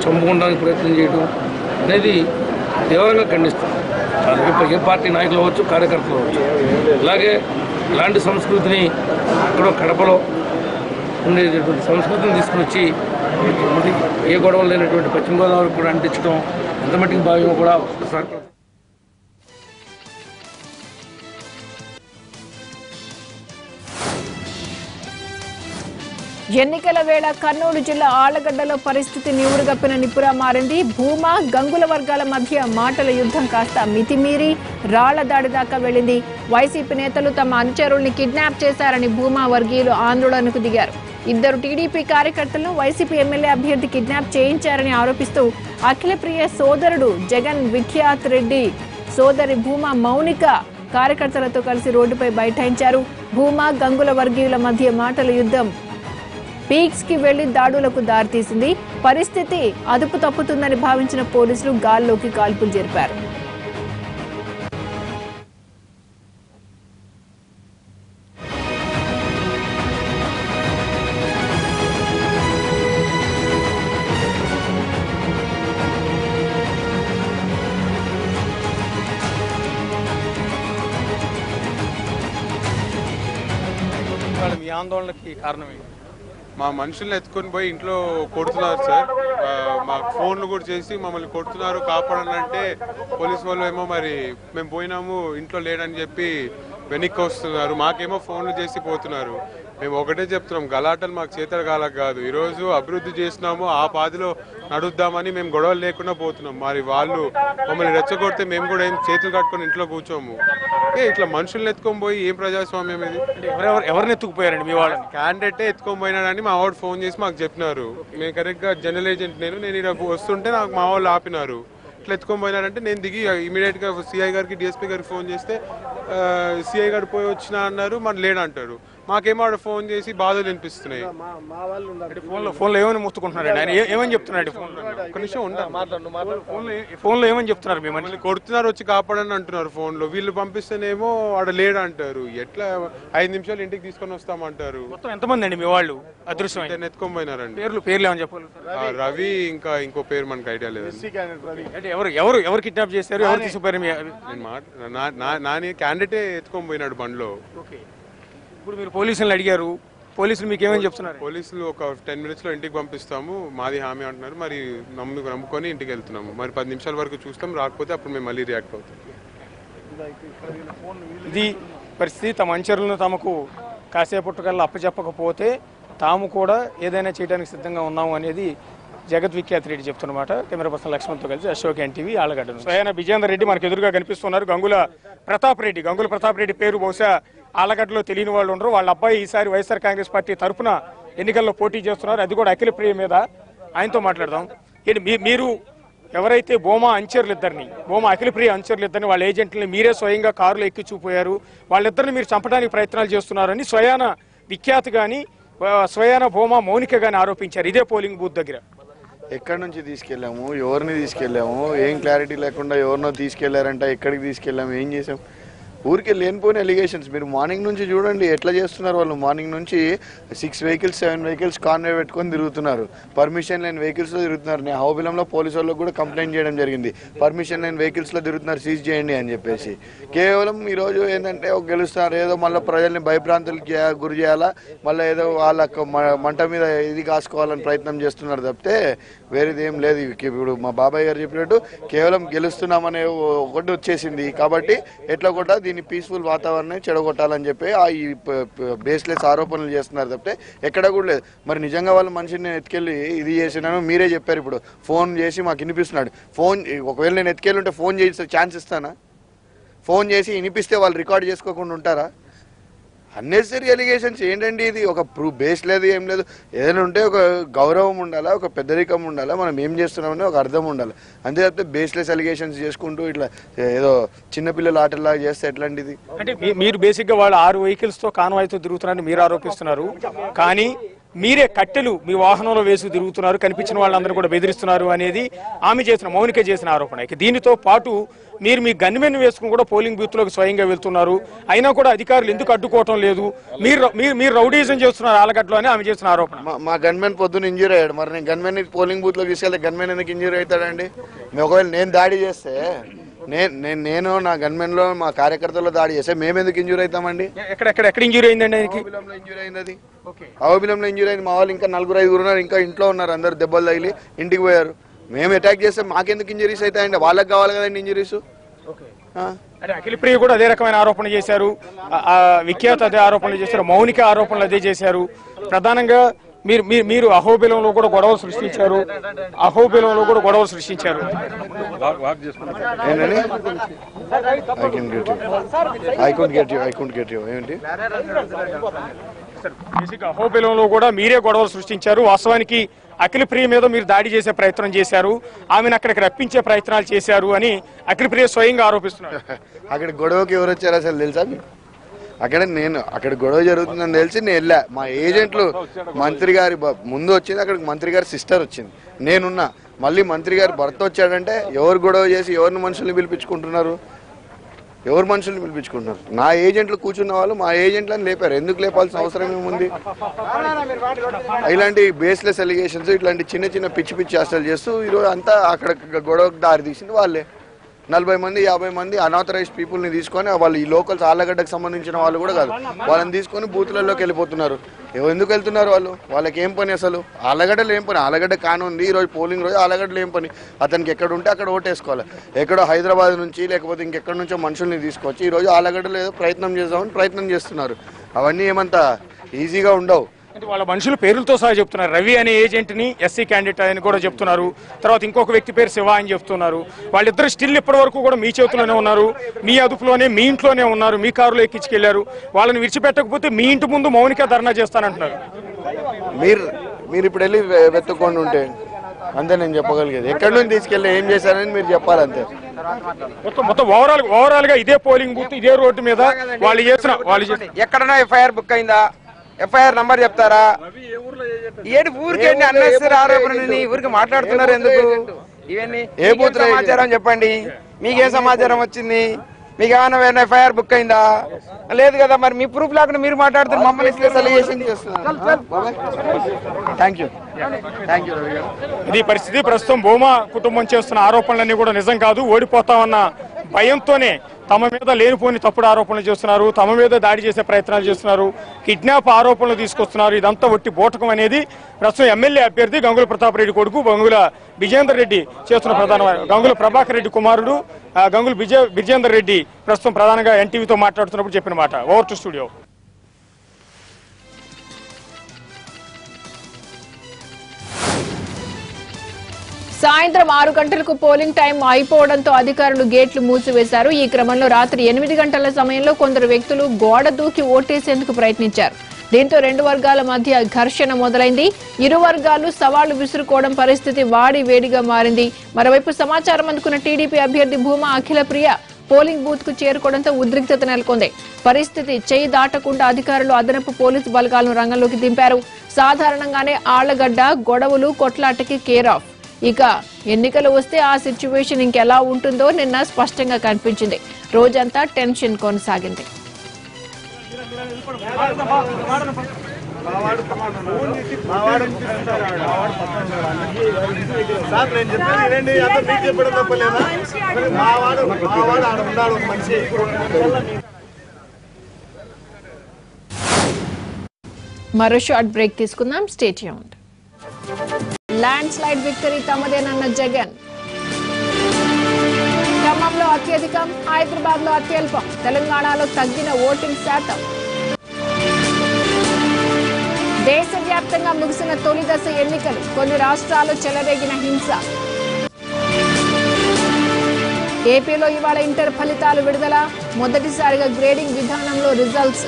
చంపుకోవడానికి ప్రయత్నం చేయడం అనేది తీవ్రంగా ఖండిస్తుంది. అది ఏ పార్టీ నాయకులు అవ్వచ్చు, కార్యకర్తలు అవ్వచ్చు. అలాగే ఇలాంటి సంస్కృతిని ఎక్కడో కడపలో ఉండేటటువంటి సంస్కృతిని తీసుకుని వచ్చి ఏ గొడవలు లేనటువంటి పశ్చిమ గోదావరి కూడా అంటించడం ఎంత మట్టికి భావ్యమో కూడా ఒకసారి. ఎన్నికల వేళ కర్నూలు జిల్లా ఆళ్లగడ్డలో పరిస్థితి నివురుగప్పిన నిప్పురా మారింది. భూమా, గంగుల వర్గాల మధ్య మాటల యుద్ధం కాస్త మితిమీరి రాళ్ల దాడి దాకా వెళ్లింది. వైసీపీ నేతలు తమ అనుచరుల్ని కిడ్నాప్ చేశారని భూమా వర్గీయులు ఆందోళనకు దిగారు. ఇద్దరు టీడీపీ కార్యకర్తలను వైసీపీ ఎమ్మెల్యే అభ్యర్థి కిడ్నాప్ చేయించారని ఆరోపిస్తూ అఖిలప్రియ సోదరుడు జగన్ విఖ్యాత్ రెడ్డి సోదరి భూమా మౌనిక కార్యకర్తలతో కలిసి రోడ్డుపై బైఠాయించారు. భూమా గంగుల వర్గీయుల మధ్య మాటల యుద్ధం పీక్స్ కి వెళ్లి దాడులకు దారితీసింది. పరిస్థితి అదుపు తప్పుతుందని భావించిన పోలీసులు గాల్లోకి కాల్పులు జరిపారు. మీ ఆందోళనకి కారణం ఏంటి? మా మనుషుల్ని ఎత్తుకొని పోయి ఇంట్లో కొడుతున్నారు సార్. మాకు ఫోన్లు కూడా చేసి మమ్మల్ని కొడుతున్నారు, కాపాడాలంటే పోలీసు వాళ్ళు ఏమో మరి మేము పోయినాము ఇంట్లో లేడని చెప్పి వెనక్కి వస్తున్నారు. మాకేమో ఫోన్లు చేసి పోతున్నారు. మేము ఒకటే చెప్తున్నాం, గలాటలు మాకు చేతల కాలకు కాదు. ఈరోజు అభివృద్ధి చేసినాము, ఆ పాదిలో నడుద్దామని మేము గొడవలు లేకుండా పోతున్నాం. మరి వాళ్ళు మమ్మల్ని రెచ్చగొడితే మేము కూడా ఏం చేతులు కట్టుకొని ఇంట్లో కూర్చోము. ఇట్లా మనుషుల్ని ఎత్తుకొని పోయి ఏం ప్రజాస్వామ్యం ఇది? ఎవరిని ఎత్తుకుపోయారండి? మీ వాళ్ళని క్యాండిడేటే ఎత్తుకొని పోయినాడని మా వాడు ఫోన్ చేసి మాకు చెప్పినారు. మేము కరెక్ట్గా జనరల్ ఏజెంట్ నేను ఇక్కడ వస్తుంటే నాకు మా వాళ్ళు ఆపినారు. ఇట్లా ఎత్తుకొని పోయినారంటే నేను దిగి ఇమీడియట్గా సిఐ గారికి డిఎస్పీ గారికి ఫోన్ చేస్తే సిఐ గారు పోయి వచ్చినా అన్నారు, మన లేడంటారు. మాకేమో ఆడ ఫోన్ చేసి బాధలు వినిపిస్తున్నాయి. ఫోన్లో ఏమని ముట్టుకుంటున్నారండి? ఆయన ఏమని చెప్తున్నాడు? ఒక నిమిషం ఉంటారు. ఫోన్లో ఏమని చెప్తున్నారు? మిమ్మల్ని కొడుతున్నారు, వచ్చి కాపాడని అంటున్నారు ఫోన్లో. వీళ్ళు పంపిస్తేనేమో ఆడ లేడు అంటారు. ఎట్లా 5 నిమిషాలు ఇంటికి తీసుకొని వస్తామంటారు. మొత్తం ఎంతమంది అండి మీ వాళ్ళు అదృశ్యం ఎత్తుకొని పోయినారండి? పేర్లు ఏమని చెప్పాలి? రవి, ఇంకా ఇంకో పేరు మనకు ఐడియా లేదండి. అంటే ఎవరు కిడ్నాప్ చేశారు? ఎవరు తీసుకుపోయారు? నాని క్యాండిడేటే ఎత్తుకొని పోయినాడు బండ్లో. ఇప్పుడు మీరు పోలీసులను అడిగారు, పోలీసులు మీకు ఏమని చెప్తున్నారు? పోలీసులు ఒక 10 minutesలో ఇంటికి పంపిస్తాము, మాది హామీ అంటున్నారు. మరి నమ్ముకొని ఇంటికి వెళ్తున్నాము. మరి 10 నిమిషాల వరకు చూస్తాం, రాకపోతే అప్పుడు మేము మళ్ళీ రియాక్ట్ అవుతాం. ఇది పరిస్థితి. తమ అంచరులను తమకు కాసేపట్టుకల్లా అప్పచెప్పకపోతే తాము కూడా ఏదైనా చేయడానికి సిద్ధంగా ఉన్నాము అనేది జగద్విఖ్యాత్ రెడ్డి చెప్తున్నమాట. కెమెరా పర్సన్ లక్ష్మణ్తో కలిసి అశోక్ ఎన్టీవీ, ఆళ్లగడ్డ. స్వయాన విజేందర్ రెడ్డి మనకు ఎదురుగా కనిపిస్తున్నారు. గంగుల ప్రతాప్ రెడ్డి పేరు బహుశా ఆళ్లగడ్డలో తెలియని వాళ్ళు ఉండరు. వాళ్ళ అబ్బాయి ఈసారి వైఎస్ఆర్ కాంగ్రెస్ పార్టీ తరఫున ఎన్నికల్లో పోటీ చేస్తున్నారు, అది కూడా అఖిల ప్రియ మీద. ఆయనతో మాట్లాడదాం. మీరు ఎవరైతే భూమా అఖిలప్రియ అంచర్లిద్దరిని వాళ్ళ ఏజెంట్లని మీరే స్వయంగా కారులో ఎక్కి చూపోయారు, వాళ్ళిద్దరిని మీరు చంపడానికి ప్రయత్నాలు చేస్తున్నారని స్వయాన విఖ్యాత్ గాని స్వయాన భూమా మౌనిక గాని ఆరోపించారు ఇదే పోలింగ్ బూత్ దగ్గర. ఎక్కడి నుంచి తీసుకెళ్ళాము, ఎవరిని తీసుకెళ్ళాము, ఏం క్లారిటీ లేకుండా ఎవరినో తీసుకెళ్లారంట, ఎక్కడికి తీసుకెళ్ళాము, ఏం చేసాం? ఊరికే లేనిపోయిన ఎలిగేషన్స్. మీరు మార్నింగ్ నుంచి చూడండి ఎట్లా చేస్తున్నారు వాళ్ళు. మార్నింగ్ నుంచి 6 వెహికల్స్ 7 వెహికల్స్ కాన్వే పెట్టుకొని తిరుగుతున్నారు. పర్మిషన్ లేని వెహికల్స్లో తిరుగుతున్నారు. నేను హౌబిలంలో పోలీసు వాళ్ళకి కూడా కంప్లైంట్ చేయడం జరిగింది, పర్మిషన్ లేని వెహికల్స్లో తిరుగుతున్నారు, సీజ్ చేయండి అని చెప్పేసి. కేవలం ఈరోజు ఏంటంటే ఒక గెలుస్తున్నారు, ఏదో మళ్ళీ ప్రజల్ని భయభ్రాంతులకి గురి చేయాలా, మళ్ళీ ఏదో వాళ్ళకు మంట మీద ఇది కాసుకోవాలని ప్రయత్నం చేస్తున్నారు తప్పితే వేరేది ఏం లేదు. ఇప్పుడు మా బాబాయ్ గారు చెప్పినట్టు కేవలం గెలుస్తున్నామనే ఒకటి వచ్చేసింది కాబట్టి ఎట్లా కూడా దీన్ని పీస్ఫుల్ వాతావరణం చెడగొట్టాలని చెప్పి ఈ బేస్లెస్ ఆరోపణలు చేస్తున్నారు తప్పితే ఎక్కడ కూడా లేదు. మరి నిజంగా వాళ్ళ మనిషిని ఎత్తుకెళ్ళి ఇది చేసినాను మీరే చెప్పారు. ఇప్పుడు ఫోన్ చేసి మాకు వినిపిస్తున్నాడు. ఒకవేళ నేను ఎత్తుకెళ్ళి ఉంటే ఫోన్ చేసి ఛాన్స్ ఇస్తానా? ఫోన్ చేసి వినిపిస్తే వాళ్ళు రికార్డ్ చేసుకోకుండా ఉంటారా? అన్నెసరీ ఎలిగేషన్స్ ఏంటండి ఇది? ఒక బేస్ లేదు, ఏం లేదు. ఏదైనా ఉంటే ఒక గౌరవం ఉండాలా, ఒక పెద్దరికం ఉండాలా, మనం ఏం చేస్తున్నామని ఒక అర్థం ఉండాలి. అంతే తప్పితే బేస్లెస్ ఎలిగేషన్స్ చేసుకుంటూ ఇట్లా ఏదో చిన్నపిల్లల ఆటలాగా చేస్తే ఎట్లాంటిది? అంటే మీరు బేసిక్గా వాళ్ళు 6 వెహికల్స్తో కాన్వాయ్తో తిరుగుతున్నారని మీరు ఆరోపిస్తున్నారు, కానీ మీరే కట్టెలు మీ వాహనంలో వేసి తిరుగుతున్నారు, కనిపించిన వాళ్ళందరూ కూడా బెదిరిస్తున్నారు అనేది మౌనిక చేసిన ఆరోపణ. దీనితో పాటు మీరు మీ గన్మెన్ వేసుకుని కూడా పోలింగ్ బూత్ లోకి స్వయంగా వెళ్తున్నారు, అయినా కూడా అధికారులు ఎందుకు అడ్డుకోవటం లేదు, మీరు రౌడీజం చేస్తున్నారు ఆలగడ్డలో అని ఆమె చేసిన ఆరోపణ. మా గన్మెన్ పొద్దున్న ఇంజూరీ అయ్యాడు, మరి నేను గన్మెన్ పోలింగ్ బూత్ లోకి తీసుకెళ్తే గన్మెన్ ఎందుకు ఇంజూరీ అవుతాడండి? ఒకవేళ నేను దాడి చేస్తే నేను నా గన్మెన్ లో మా కార్యకర్తల్లో దాడి చేస్తే మేమెందుకు ఇంజూరీ అవుతామండి? ఎక్కడ ఇంజూరీ అయిందండి? ఇంజూరీ అయింది, అది అవబిలంలో ఇంజూరీ అయింది. మా వాళ్ళు ఇంకా 4-5 ఉన్నారు, ఇంకా ఇంట్లో ఉన్నారు, అందరు దెబ్బలు తగిలి ఇంటికి పోయారు. మేము అటాక్ చేస్తే మాకెందుకు ఇంజరీస్ అవుతాయండి? వాళ్ళకి కావాలి కదండి ఇంజరీస్. అఖిలప్రియ కూడా అదే రకమైన ఆరోపణ చేశారు, విఖ్యాత్ అదే ఆరోపణలు చేశారు, మౌనిక ఆరోపణలు అదే చేశారు. ప్రధానంగా మీరు అహోబిలంలో కూడా గొడవలు సృష్టించారు. I couldn't get you. ఏంటి? అహోబిలంలో కూడా మీరే గొడవలు సృష్టించారు. వాస్తవానికి అఖిలప్రియ మీద మీరు దాడి చేసే ప్రయత్నం చేశారు, ఆమెను అక్కడికి రప్పించే ప్రయత్నాలు చేశారు అని అఖిలప్రియ స్వయంగా ఆరోపిస్తున్నారు. అక్కడ గొడవకి ఎవరు వచ్చారు అసలు తెలుసా? అక్కడ గొడవ జరుగుతుందని తెలిసి నేను వెళ్ళా. మా ఏజెంట్లు మంత్రి గారి ముందు వచ్చింది, అక్కడికి మంత్రి గారి సిస్టర్ వచ్చింది, నేనున్నా. మళ్ళీ మంత్రి గారి భర్త వచ్చాడంటే ఎవరు గొడవ చేసి ఎవరిని మనుషుల్ని పిలిపించుకుంటున్నారు? ఎవరు మనుషుల్ని పిలిపించుకుంటున్నారు? నా ఏజెంట్లు కూర్చున్న వాళ్ళు మా ఏజెంట్లను లేపారు. ఎందుకు లేపాల్సిన అవసరం ఏముంది? ఇలాంటి బేస్లెస్ అలిగేషన్స్, ఇట్లాంటి చిన్న చిన్న పిచ్చి పిచ్చి చేష్టలు చేస్తూ ఈరోజు అంతా అక్కడ గొడవకు దారి తీసింది వాళ్ళే. 40 మంది 50 మంది అనాథరైజ్డ్ పీపుల్ని తీసుకొని, వాళ్ళు ఈ లోకల్స్ ఆళ్ళగడ్డకు సంబంధించిన వాళ్ళు కూడా కాదు, వాళ్ళని తీసుకొని బూతులలోకి వెళ్ళిపోతున్నారు. ఎందుకు వెళ్తున్నారు వాళ్ళు? వాళ్ళకి ఏం పని అసలు? ఆళ్ళగడ్డలు ఏం పని? ఆళ్ళగడ్డ కానుంది ఈరోజు పోలింగ్ రోజు, ఆళ్ళగడ్డలు ఏం పని? అతనికి ఎక్కడ ఉంటే అక్కడ ఓటేసుకోవాలి. ఎక్కడో హైదరాబాద్ నుంచి లేకపోతే ఇంకెక్కడి నుంచో మనుషుల్ని తీసుకొచ్చి ఈరోజు ఆళ్ళగడ్డలో ఏదో ప్రయత్నం చేద్దామని ప్రయత్నం చేస్తున్నారు. అవన్నీ ఏమంతా ఈజీగా ఉండవు. వాళ్ళ మనుషులు పేర్లతో సహా చెప్తున్నారు. రవి అనే ఏజెంట్ ని ఎస్సీ క్యాండిడేట్ అని కూడా చెప్తున్నారు. తర్వాత ఇంకొక వ్యక్తి పేరు శివ అని చెప్తున్నారు. వాళ్ళిద్దరు స్టిల్ ఇప్పటి వరకు కూడా మీ చేతిలోనే ఉన్నారు, మీ అదుపులోనే, మీ ఇంట్లోనే ఉన్నారు, మీ కారులో ఎక్కించుకెళ్లారు. వాళ్ళని విడిచిపెట్టకపోతే మీ ఇంటి ముందు మౌనిక ధర్నా చేస్తానంటున్నారు. మీరు ఇప్పుడు వెళ్ళి వెతుక్కొని ఉంటే అంతే నేను చెప్పగలిగేది. ఎక్కడి నుంచి తీసుకెళ్ళి ఏం చేశారని మీరు చెప్పాలంతే. మొత్తం ఓవరాల్ గా ఇదే పోలింగ్ బూత్, ఇదే రోడ్డు మీద వాళ్ళు ఎక్కడన్నా ఎఫ్ఐఆర్ బుక్ అయిందా? ఎఫ్ఐఆర్ నంబర్ చెప్తారా? ఏంటి ఊరికి అన్నెసరీ ఆరోపణని ఊరికి మాట్లాడుతున్నారు ఎందుకు? ఇవన్నీ ఏ సమాచారం చెప్పండి. మీకేం సమాచారం వచ్చింది? మీకు ఏమైనా ఎఫ్ఐఆర్ బుక్ అయిందా? లేదు కదా. మరి మీ ప్రూఫ్ లేకుండా మీరు మాట్లాడుతున్నారు, మమ్మల్ని ఇది పరిస్థితి. ప్రస్తుతం భూమా కుటుంబం చేస్తున్న ఆరోపణలన్నీ కూడా నిజం కాదు. ఓడిపోతామన్న భయంతోనే తమ మీద లేనిపోని తప్పుడు ఆరోపణలు చేస్తున్నారు, తమ మీద దాడి చేసే ప్రయత్నాలు చేస్తున్నారు, కిడ్నాప్ ఆరోపణలు తీసుకొస్తున్నారు. ఇదంతా ఒట్టి బోటకం అనేది ప్రస్తుతం ఎమ్మెల్యే అభ్యర్థి గంగుల ప్రతాప్ రెడ్డి కొడుకు గంగుల విజయేందర్ రెడ్డి చేస్తున్న గంగుల ప్రభాకర్ రెడ్డి కుమారుడు గంగుల విజయేందర్ రెడ్డి ప్రస్తుతం ప్రధానంగా ఎన్టీవీతో మాట్లాడుతున్నప్పుడు చెప్పిన మాట. Over to studio. సాయంత్రం 6 గంటలకు పోలింగ్ టైం అయిపోవడంతో అధికారులు గేట్లు మూసివేశారు. ఈ క్రమంలో రాత్రి 8 గంటల సమయంలో కొందరు వ్యక్తులు గోడ దూకి ఓటేసేందుకు ప్రయత్నించారు. దీంతో 2 వర్గాల మధ్య ఘర్షణ మొదలైంది. ఇరు వర్గాలు సవాళ్లు విసురుకోవడం పరిస్థితి వాడి వేడిగా మారింది. మరోవైపు సమాచారం అందుకున్న టీడీపీ అభ్యర్థి భూమా అఖిలప్రియ పోలింగ్ బూత్ కు చేరుకోవడంతో ఉద్రిక్తత నెలకొంది. పరిస్థితి చేయి దాటకుండా అధికారులు అదనపు పోలీసు బలగాలను రంగంలోకి దింపారు. సాధారణంగానే ఆళ్లగడ్డ గొడవలు కొట్లాటకి కేర్ ఆఫ్. ఇక ఎన్నికలు వస్తే ఆ సిచ్యువేషన్ ఇంకెలా ఉంటుందో నిన్న స్పష్టంగా కనిపించింది. రోజంతా టెన్షన్ కొనసాగింది. మరో షార్ట్ బ్రేక్ తీసుకుందాం. Stay tuned. Landslide victory తమదేనన్న జగన్. ఖమ్మంలో అత్యధికం, హైదరాబాద్ లో అత్యల్పం, తెలంగాణలో తగ్గిన ఓటింగ్ శాతం. దేశవ్యాప్తంగా ముగిసిన తొలి దశ ఎన్నికలు, కొన్ని రాష్ట్రాల్లో చెలరేగిన హింస. ఏపీలో ఇవాళ ఇంటర్ ఫలితాలు విడుదల, మొదటిసారిగా గ్రేడింగ్ విధానంలో రిజల్ట్స్.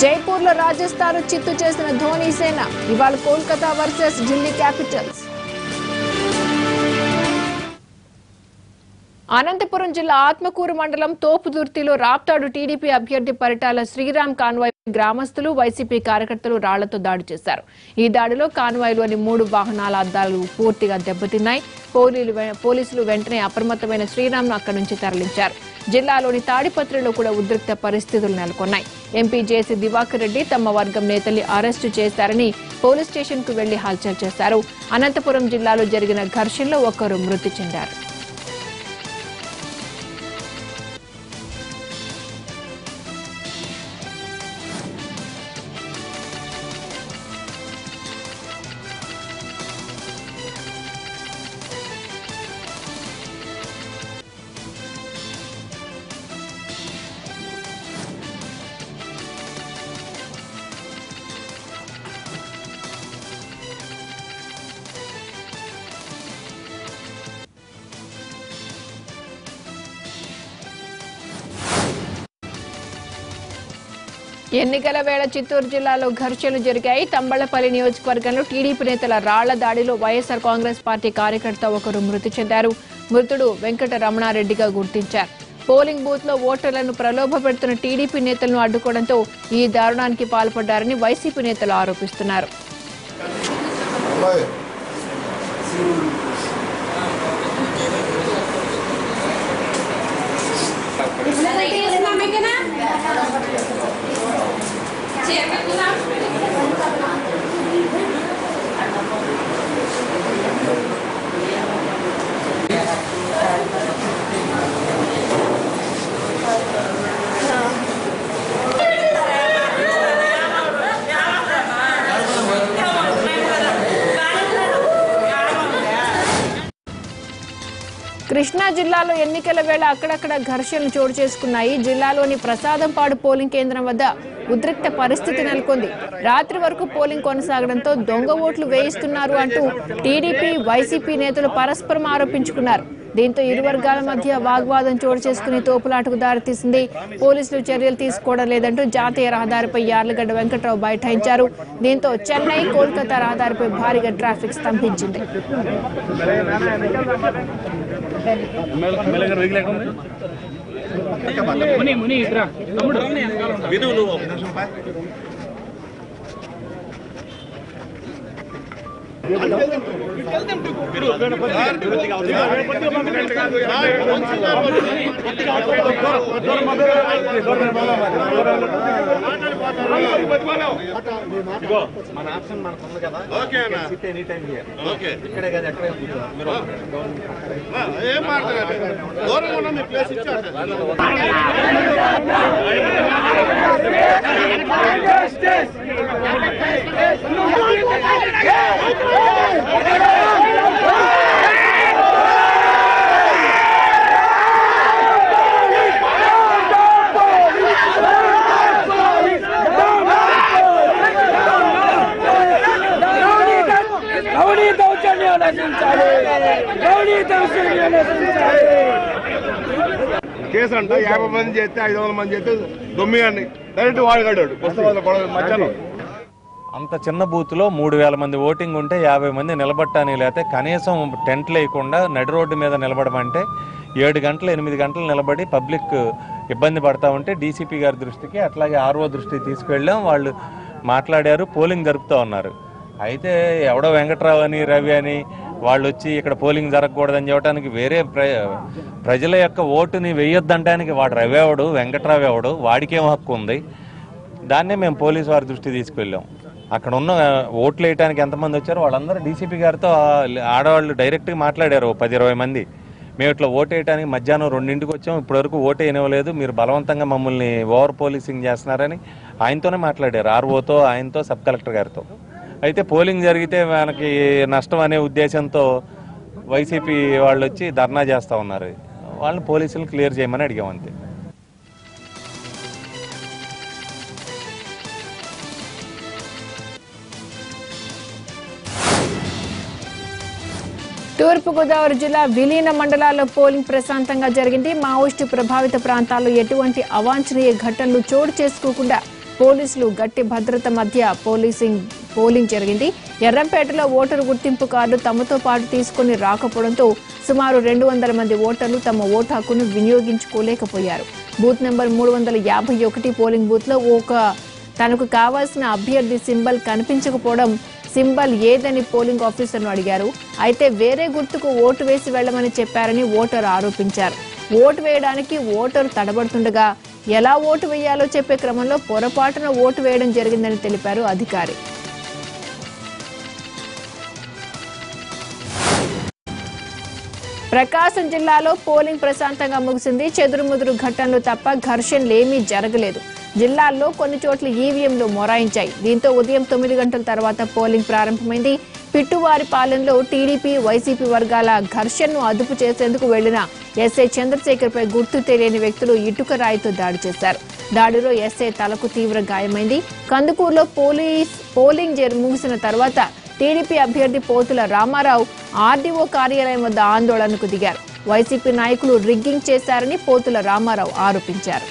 జైపూర్ లో రాజస్థాన్ చిత్తు చేసిన ధోనీ సేన, ఇవాళ కోల్కతా వర్సెస్ ఢిల్లీ క్యాపిటల్స్. అనంతపురం జిల్లా ఆత్మకూరు మండలం తోపుదుర్తిలో రాప్తాడు టీడీపీ అభ్యర్థి పరిటాల శ్రీరామ్ కాన్వాయ్ గ్రామస్తులు, వైసీపీ కార్యకర్తలు రాళ్లతో దాడి చేశారు. ఈ దాడిలో కాన్వాయ్లోని 3 వాహనాల అద్దాలు పూర్తిగా దెబ్బతిన్నాయి. పోలీసులు వెంటనే అప్రమత్తమైన శ్రీరామ్ను అక్కడి నుంచి తరలించారు. జిల్లాలోని తాడిపత్రిలో కూడా ఉద్రిక్త పరిస్థితులు నెలకొన్నాయి. ఎంపీ జేసీ దివాకర్ రెడ్డి తమ వర్గం నేతల్ని అరెస్టు చేశారని పోలీస్ స్టేషన్ కు వెళ్లి హల్చల్ చేశారు. అనంతపురం జిల్లాలో జరిగిన ఘర్షణలో ఒకరు మృతి చెందారు. ఎన్నికల వేళ చిత్తూరు జిల్లాలో ఘర్షణలు జరిగాయి. తంబళ్లపల్లి నియోజకవర్గంలో టీడీపీ నేతల రాళ్ల దాడిలో వైఎస్ఆర్ కాంగ్రెస్ పార్టీ కార్యకర్త ఒకరు మృతి చెందారు. మృతుడు వెంకట రమణారెడ్డిగా గుర్తించారు. పోలింగ్ బూత్ లో ఓటర్లను ప్రలోభపెడుతున్న టీడీపీ నేతలను అడ్డుకోవడంతో ఈ దారుణానికి పాల్పడ్డారని వైసీపీ నేతలు ఆరోపిస్తున్నారు. కృష్ణా జిల్లాలో ఎన్నికల వేళ అక్కడక్కడ ఘర్షణలు చోటు చేసుకున్నాయి. జిల్లాలోని ప్రసాదంపాడు పోలింగ్ కేంద్రం వద్ద ఉద్రిక్త పరిస్థితి నెలకొంది. రాత్రి వరకు పోలింగ్ కొనసాగడంతో దొంగ ఓట్లు వేయిస్తున్నారు అంటూ టీడీపీ, వైసీపీ నేతలు పరస్పరం ఆరోపించుకున్నారు. దీంతో ఇరు వర్గాల మధ్య వాగ్వాదం చోటు చేసుకుని తోపులాటకు దారితీసింది. పోలీసులు చర్యలు తీసుకోవడం లేదంటూ జాతీయ రహదారిపై యార్లగడ్డ వెంకట్రావు బైఠాయించారు. దీంతో చెన్నై, కోల్కతా రహదారిపై భారీగా ట్రాఫిక్ స్తంభించింది. మన ఆప్షన్ మనకు కదా ఎనీ టైం ఇక్కడే కదా ఎక్కడ ఏం మాట్లాడారు మీ ప్లేస్ ఇచ్చారు. కేసు అంట 50 మంది చేస్తే 500 మంది చేస్తే దొమ్మిగాన్ని డైరెక్ట్ వాడగడ్డాడు మధ్యాహ్నం. అంత చిన్న బూత్లో 3000 మంది ఓటింగ్ ఉంటే 50 మంది నిలబట్టానికి లేకపోతే కనీసం టెంట్ లేకుండా నడి రోడ్డు మీద నిలబడమంటే 7 గంటలు 8 గంటలు నిలబడి పబ్లిక్ ఇబ్బంది పడతా ఉంటే డీసీపీ గారి దృష్టికి అట్లాగే ఆర్ఓ దృష్టికి తీసుకెళ్ళాం. వాళ్ళు మాట్లాడారు, పోలింగ్ జరుపుతూ ఉన్నారు. అయితే ఎవడో వెంకట్రావు అని రవి అని వాళ్ళు వచ్చి ఇక్కడ పోలింగ్ జరగకూడదని చెప్పడానికి వేరే ప్రజల యొక్క ఓటుని వేయొద్దంటానికి వాడు రవి ఎవడు, వెంకట్రావు ఎవడు, వాడికేం హక్కు ఉంది? దాన్నే మేము పోలీసు వారి దృష్టి తీసుకెళ్ళాం. అక్కడ ఉన్న ఓట్లు వేయడానికి ఎంతమంది వచ్చారో వాళ్ళందరూ డీసీపీ గారితో ఆడవాళ్ళు డైరెక్ట్గా మాట్లాడారు. 10-20 మంది మేము ఇట్లా ఓటు వేయడానికి మధ్యాహ్నం 2ంటికి వచ్చాం, ఇప్పటివరకు ఓటు వేయనివ్వలేదు, మీరు బలవంతంగా మమ్మల్ని ఓవర్ పోలీసింగ్ చేస్తున్నారని ఆయనతోనే మాట్లాడారు, ఆర్ఓతో, ఆయనతో, సబ్ కలెక్టర్ గారితో. అయితే పోలింగ్ జరిగితే మనకి నష్టం అనే ఉద్దేశంతో వైసీపీ వాళ్ళు వచ్చి ధర్నా చేస్తూ ఉన్నారు. వాళ్ళని పోలీసులు క్లియర్ చేయమని అడిగాం అంతే. తూర్పుగోదావరి జిల్లా విలీన మండలాల్లో పోలింగ్ ప్రశాంతంగా జరిగింది. మావోయిస్టు ప్రభావిత ప్రాంతాల్లో ఎటువంటి అవాంఛనీయ ఘటనలు చోటు చేసుకోకుండా పోలీసులు గట్టి భద్రత మధ్య పోలింగ్ జరిగింది. ఎర్రంపేటలో ఓటరు గుర్తింపు కార్డు తమతో పాటు తీసుకుని రాకపోవడంతో సుమారు 200 మంది ఓటర్లు తమ ఓటు హక్కును వినియోగించుకోలేకపోయారు. బూత్ నెంబర్ 351 పోలింగ్ బూత్ లో తనకు కావాల్సిన అభ్యర్థి సింబల్ కనిపించకపోవడం, సింబల్ ఏదని పోలింగ్ ఆఫీసర్ను అడిగారు. అయితే వేరే గుర్తుకు ఓటు వేసి వెళ్లమని చెప్పారని ఓటరు ఆరోపించారు. ఓటు వేయడానికి ఓటరు తడబడుతుండగా ఎలా ఓటు వేయాలో చెప్పే క్రమంలో పొరపాటున ఓటు వేయడం జరిగిందని తెలిపారు అధికారి. ప్రకాశం జిల్లాలో పోలింగ్ ప్రశాంతంగా ముగిసింది. చెదురుముదురు ఘటనలు తప్ప ఘర్షణలేమీ జరగలేదు. జిల్లాల్లో కొన్ని చోట్ల ఈవీఎంలు మొరాయించాయి. దీంతో ఉదయం 9 గంటల తర్వాత పోలింగ్ ప్రారంభమైంది. పిట్టువారిపాలెంలో టీడీపీ, వైసీపీ వర్గాల ఘర్షణను అదుపు చేసేందుకు వెళ్లిన ఎస్ఐ చంద్రశేఖర్ పై గుర్తు తెలియని వ్యక్తులు ఇటుక రాయితో దాడి చేశారు. దాడిలో ఎస్ఐ తలకు తీవ్ర గాయమైంది. కందుకూరులో పోలింగ్ ముగిసిన తర్వాత టీడీపీ అభ్యర్థి పోతుల రామారావు ఆర్డీఓ కార్యాలయం వద్ద ఆందోళనకు దిగారు. వైసీపీ నాయకులు రిగ్గింగ్ చేశారని పోతుల రామారావు ఆరోపించారు.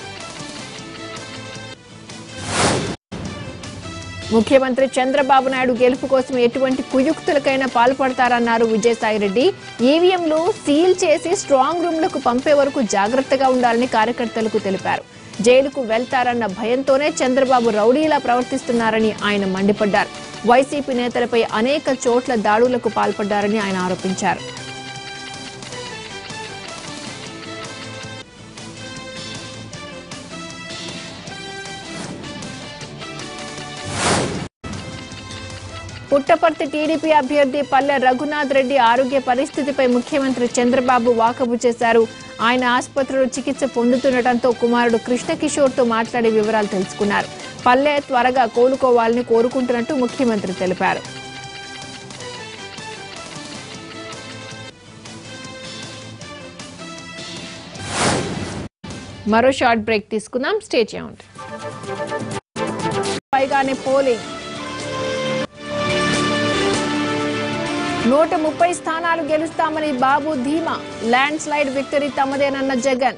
ముఖ్యమంత్రి చంద్రబాబు నాయుడు గెలుపు కోసం ఎటువంటి కుయుక్తులకైనా పాల్పడతారన్నారు విజయసాయిరెడ్డి. ఈవీఎంలు సీల్ చేసి స్ట్రాంగ్ రూమ్లకు పంపే వరకు జాగ్రత్తగా ఉండాలని కార్యకర్తలకు తెలిపారు. జైలుకు వెళ్తారన్న భయంతోనే చంద్రబాబు రౌడీలా ప్రవర్తిస్తున్నారని ఆయన మండిపడ్డారు. వైసీపీ నేతలపై అనేక చోట్ల దాడులకు పాల్పడ్డారని ఆయన ఆరోపించారు. పుట్టపర్తి టీడీపీ అభ్యర్థి పల్లె రఘునాథ్ రెడ్డి ఆరోగ్య పరిస్థితిపై ముఖ్యమంత్రి చంద్రబాబు వాకబు చేశారు. ఆయన ఆసుపత్రిలో చికిత్స పొందుతుండటంతో కుమారుడు కృష్ణకిషోర్తో మాట్లాడి వివరాలు తెలుసుకున్నారు. పల్లె త్వరగా కోలుకోవాలని కోరుకుంటున్నట్టు ముఖ్యమంత్రి తెలిపారు. మరో షార్ట్ బ్రేక్ తీసుకుందాం. స్టే చేయండి. పైగానే పోలింగ్ 130 స్థానాలు గెలుస్తామని బాబు ధీమా. ల్యాండ్ స్లైడ్ విక్టరీ తమదేనన్న జగన్.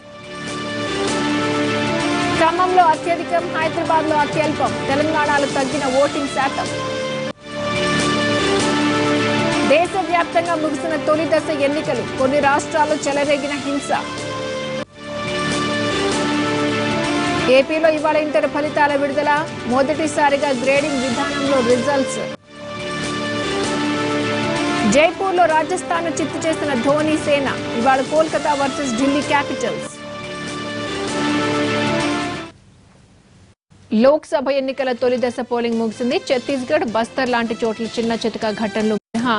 ఖమ్మంలో అత్యధికం, హైదరాబాద్ లో అత్యల్పం. తెలంగాణలో తగ్గిన ఓటింగ్ శాతం. దేశవ్యాప్తంగా ముగిసిన తొలి దశ ఎన్నికలు. కొన్ని రాష్ట్రాల్లో చెలరేగిన హింస. ఏపీలో ఇవాళ ఇంటర్ ఫలితాల విడుదల. మొదటిసారిగా గ్రేడింగ్ విధానంలో రిజల్ట్స్. జైపూర్లో రాజస్థాన్ చిత్తు చేసిన ధోనీ సేన. ఇవాళ కోల్కతా వర్సెస్ ఢిల్లీ క్యాపిటల్స్. లోక్సభ ఎన్నికల తొలి దశ పోలింగ్ ముగిసింది. ఛత్తీస్గఢ్, బస్తర్ లాంటి చోట్ల చిన్న చితక ఘటనలు మినహా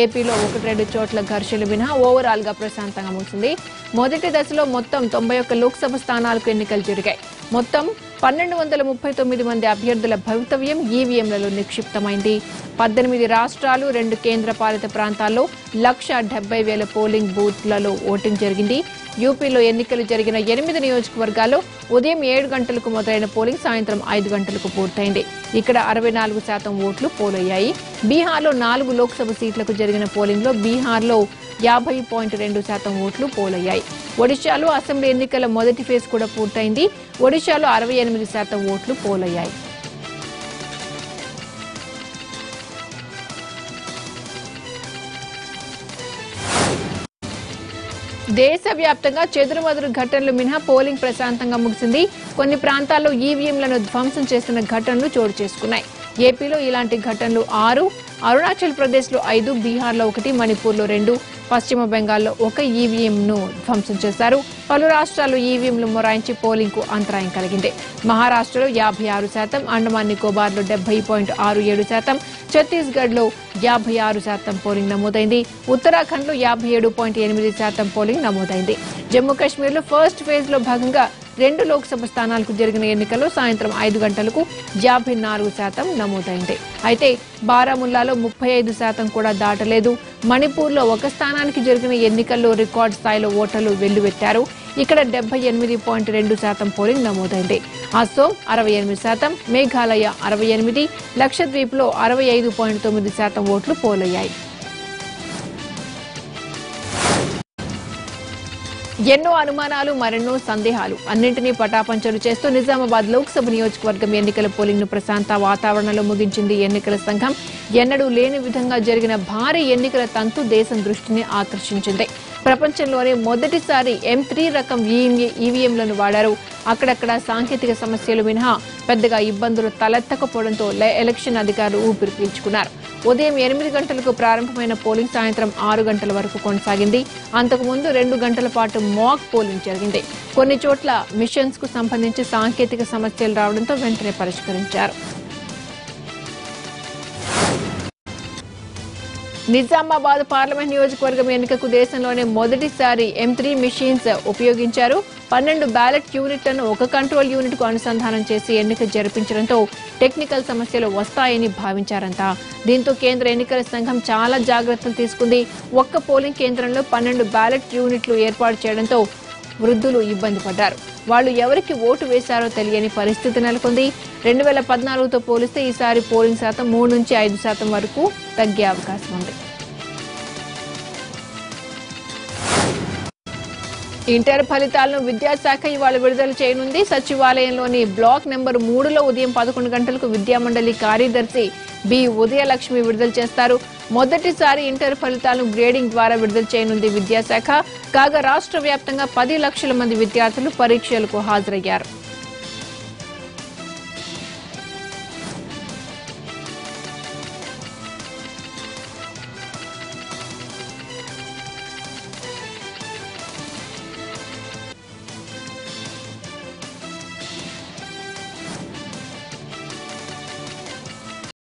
ఏపీలో 1-2 చోట్ల ఘర్షణలు మినహా ఓవరాల్ గా ప్రశాంతంగా ముగిసింది. మొదటి దశలో మొత్తం 91 లోక్సభ స్థానాలకు ఎన్నికలు జరిగాయి. మొత్తం 1239 మంది అభ్యర్థుల భవితవ్యం ఈవీఎంలలో నిక్షిప్తమైంది. 18 రాష్ట్రాలు, 2 కేంద్ర పాలిత ప్రాంతాల్లో 1,70,000 పోలింగ్ బూత్లలో ఓటింగ్ జరిగింది. యూపీలో ఎన్నికలు జరిగిన 8 నియోజకవర్గాల్లో ఉదయం 7 గంటలకు మొదలైన పోలింగ్ సాయంత్రం 5 గంటలకు పూర్తయింది. ఇక్కడ 64% ఓట్లు పోలయ్యాయి. బీహార్లో 4 లోక్సభ సీట్లకు జరిగిన పోలింగ్ లో బీహార్లో 50.2% ఓట్లు పోలయ్యాయి. ఒడిశాలో అసెంబ్లీ ఎన్నికల మొదటి ఫేజ్ కూడా పూర్తయింది. ఒడిశాలో 68% ఓట్లు పోలయ్యాయి. దేశవ్యాప్తంగా చెదురుమదురు ఘటనలు మినహా పోలింగ్ ప్రశాంతంగా ముగిసింది. కొన్ని ప్రాంతాల్లో ఈవీఎంలను ధ్వంసం చేసిన ఘటనలు చోటు చేసుకున్నాయి. ఏపీలో ఇలాంటి ఘటనలు 6, అరుణాచల్ ప్రదేశ్ లో 5, బీహార్లో 1, మణిపూర్లో 2, పశ్చిమ బెంగాల్లో 1 ఈవీఎంను ధ్వంసం చేశారు. పలు రాష్ట్రాల్లో ఈవీఎంలు మొరాయించి పోలింగ్ కు అంతరాయం కలిగింది. మహారాష్ట్రలో 56%, అండమాన్ నికోబార్లో 70.67%, ఛత్తీస్గఢ్ లో 56% పోలింగ్ నమోదైంది. ఉత్తరాఖండ్ లో 57.8% పోలింగ్ నమోదైంది. జమ్మూ కాశ్మీర్ లో ఫస్ట్ ఫేజ్ లో భాగంగా 2 లోక్సభ స్థానాలకు జరిగిన ఎన్నికల్లో సాయంత్రం 5 గంటలకు 54% నమోదైంది. అయితే బారాముల్లాలో 35% కూడా దాటలేదు. మణిపూర్లో 1 స్థానానికి జరిగిన ఎన్నికల్లో రికార్డు స్థాయిలో ఓటర్లు వెల్లువెత్తారు. ఇక్కడ 78.2% పోలింగ్ నమోదైంది. అసోం 68%, మేఘాలయ 68%, లక్షద్వీప్ లో 65.9% ఓట్లు పోలయ్యాయి. ఎన్నో అనుమానాలు, మరెన్నో సందేహాలు అన్నింటినీ పటాపంచలు చేస్తూ నిజామాబాద్ లోక్సభ నియోజకవర్గం ఎన్నికల పోలింగ్ ను ప్రశాంత వాతావరణంలో ముగించింది ఎన్నికల సంఘం. ఎన్నడూ లేని విధంగా జరిగిన భారీ ఎన్నికల తంతు దేశం దృష్టిని ఆకర్షించింది. ప్రపంచంలోనే మొదటిసారి M3 రకం ఈవీఎంలను వాడారు. అక్కడక్కడ సాంకేతిక సమస్యలు మినహా పెద్దగా ఇబ్బందులు తలెత్తకపోవడంతో ఎలక్షన్ అధికారులు ఊపిరి పీల్చుకున్నారు. ఉదయం 8 గంటలకు ప్రారంభమైన పోలింగ్ సాయంత్రం 6 గంటల వరకు కొనసాగింది. అంతకుముందు 2 గంటల పాటు మాక్ పోలింగ్ జరిగింది. కొన్ని చోట్ల మిషన్స్ కు సంబంధించి సాంకేతిక సమస్యలు రావడంతో వెంటనే పరిష్కరించారు. నిజామాబాద్ పార్లమెంట్ నియోజకవర్గం ఎన్నికకు దేశంలోనే మొదటిసారి M3 మిషన్స్ ఉపయోగించారు. 12 బ్యాలెట్ యూనిట్లను ఒక కంట్రోల్ యూనిట్ కు అనుసంధానం చేసి ఎన్నిక జరిపించడంతో టెక్నికల్ సమస్యలు వస్తాయని భావించారంతా. దీంతో కేంద్ర ఎన్నికల సంఘం చాలా జాగ్రత్తలు తీసుకుంది. ఒక్క పోలింగ్ కేంద్రంలో 12 బ్యాలెట్ యూనిట్లు ఏర్పాటు చేయడంతో వృద్ధులు ఇబ్బంది పడ్డారు. వాళ్లు ఎవరికి ఓటు వేశారో తెలియని పరిస్థితి నెలకొంది. 2014తో పోలిస్తే ఈసారి పోలింగ్ శాతం 3 నుంచి 5% వరకు తగ్గే అవకాశం ఉంది. ఇంటర్ ఫలితాలను విద్యాశాఖ ఇవాళ విడుదల చేయనుంది. సచివాలయంలోని బ్లాక్ నెంబర్ 3లో ఉదయం 11 గంటలకు విద్యామండలి కార్యదర్శి బి ఉదయలక్ష్మి విడుదల చేస్తారు. మొదటిసారి ఇంటర్ ఫలితాలను గ్రేడింగ్ ద్వారా విడుదల చేయనుంది విద్యాశాఖ. కాగా రాష్ట్ర వ్యాప్తంగా 10 లక్షల మంది విద్యార్థులు పరీక్షలకు హాజరయ్యారు.